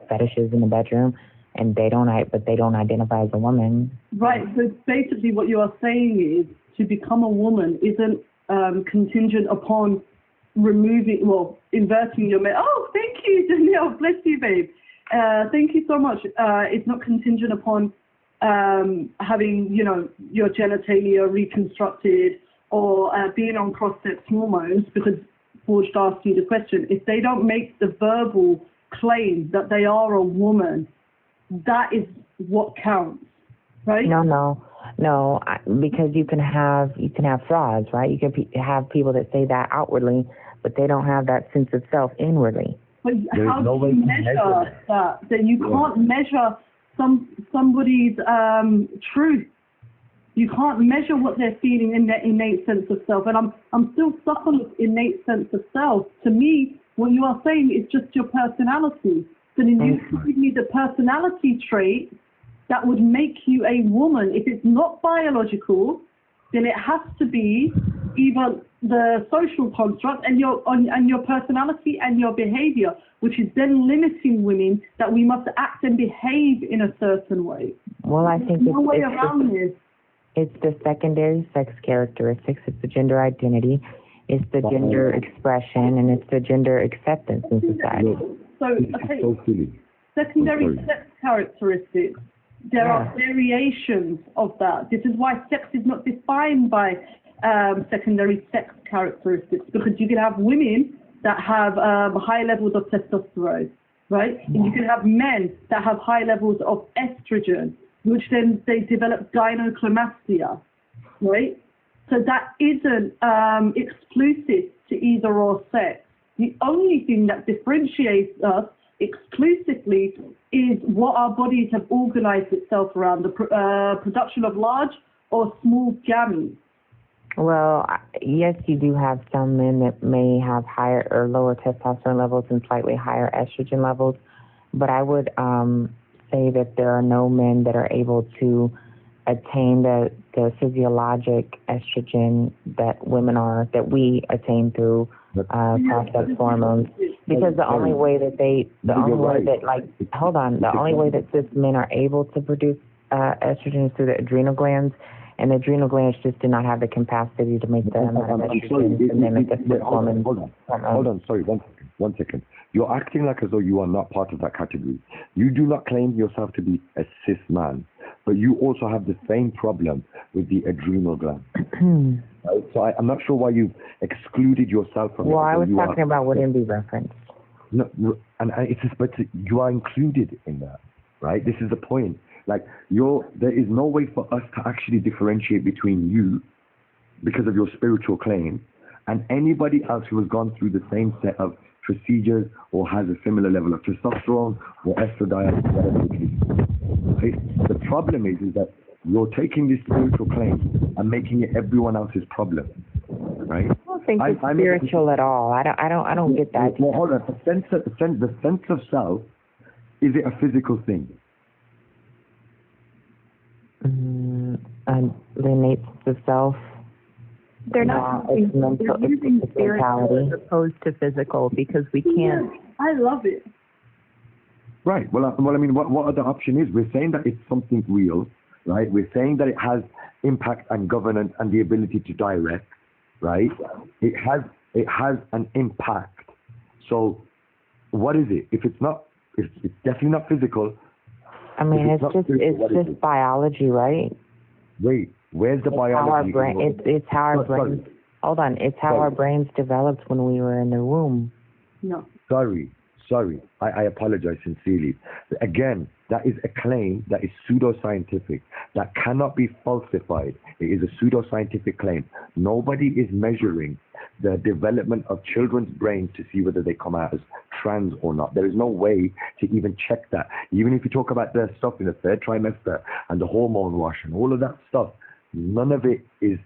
fetishes in the bedroom, and they don't identify as a woman. Right. So basically, what you are saying is to become a woman isn't contingent upon inverting your male. Oh, thank you, Danielle. Bless you, babe. Thank you so much. It's not contingent upon having, your genitalia reconstructed or being on cross-sex hormones, because Forge asked you the question. If they don't make the verbal claim that they are a woman, that is what counts, right? No, because you can have frauds, right? You can have people that say that outwardly, but they don't have that sense of self inwardly. But how do you measure that? Then you can't measure somebody's truth. You can't measure what they're feeling in their innate sense of self. And I'm still stuck on this innate sense of self. To me, what you are saying is just your personality. So then you give me the personality trait that would make you a woman. If it's not biological, then it has to be either the social construct and your personality and your behavior, which is then limiting women that we must act and behave in a certain way. Well, I think no way around this. It's the secondary sex characteristics. It's the gender identity. It's the gender expression, and it's the gender acceptance in society. So, okay, secondary sex characteristics. There are variations of that. This is why sex is not defined by secondary sex characteristics, because you can have women that have high levels of testosterone, right? And you can have men that have high levels of estrogen, which then they develop gynecomastia, right? So that isn't exclusive to either or sex. The only thing that differentiates us exclusively is what our bodies have organized itself around, the production of large or small gametes. Well, yes, you do have some men that may have higher or lower testosterone levels and slightly higher estrogen levels, but I would say that there are no men that are able to attain the physiologic estrogen that women are, that we attain through cross-sex hormones. Because the only way that cis men are able to produce estrogen is through the adrenal glands, and the adrenal glands just do not have the capacity to make the amount of estrogen to mimic the cis woman. Hold on, sorry, one second. You're acting like as though you are not part of that category. You do not claim yourself to be a cis man, but you also have the same problem with the adrenal gland. Right? So I'm not sure why you've excluded yourself from it. Well, I was talking about what Envyy referenced. No, and it's just, but you are included in that, right? This is the point. Like, there is no way for us to actually differentiate between you because of your spiritual claim and anybody else who has gone through the same set of procedures or has a similar level of testosterone or estradiol, whatever it is. Right? The problem is that you're taking this spiritual claim and making it everyone else's problem, right? I don't think it's spiritual at all. I don't get that. Well, hold on. The sense of self, is it a physical thing? The innate sense of self. They're not using spiritual as opposed to physical, because we can't. I love it. Right. Well, I mean, what other option is? We're saying that it's something real, right? We're saying that it has impact and governance and the ability to direct, right? It has an impact. So, what is it? If it's not, it's definitely not physical. I mean, it's just biology, right? Wait, where's the biology? It's how our brains. Hold on, it's how our brains developed when we were in the womb. No. Sorry. I apologize sincerely. Again, that is a claim that is pseudoscientific, that cannot be falsified. It is a pseudoscientific claim. Nobody is measuring the development of children's brains to see whether they come out as trans or not. There is no way to even check that. Even if you talk about the stuff in the third trimester and the hormone wash and all of that stuff, none of it is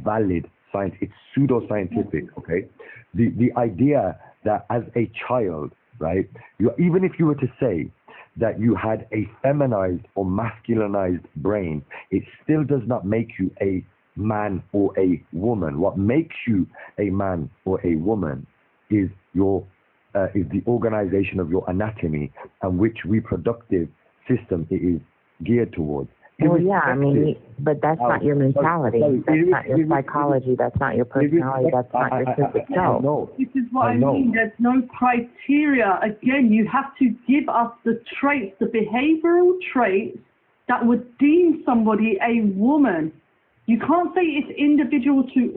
valid science. It's pseudoscientific, okay? The idea that as a child, right, even if you were to say that you had a feminized or masculinized brain, it still does not make you a man or a woman. What makes you a man or a woman is the organization of your anatomy and which reproductive system it is geared towards. Well, yeah, I mean, but that's not your mentality. That's not your psychology. That's not your personality. That's not your sense of self. This is what I mean. There's no criteria. Again, you have to give us the traits, the behavioral traits that would deem somebody a woman. You can't say it's individual to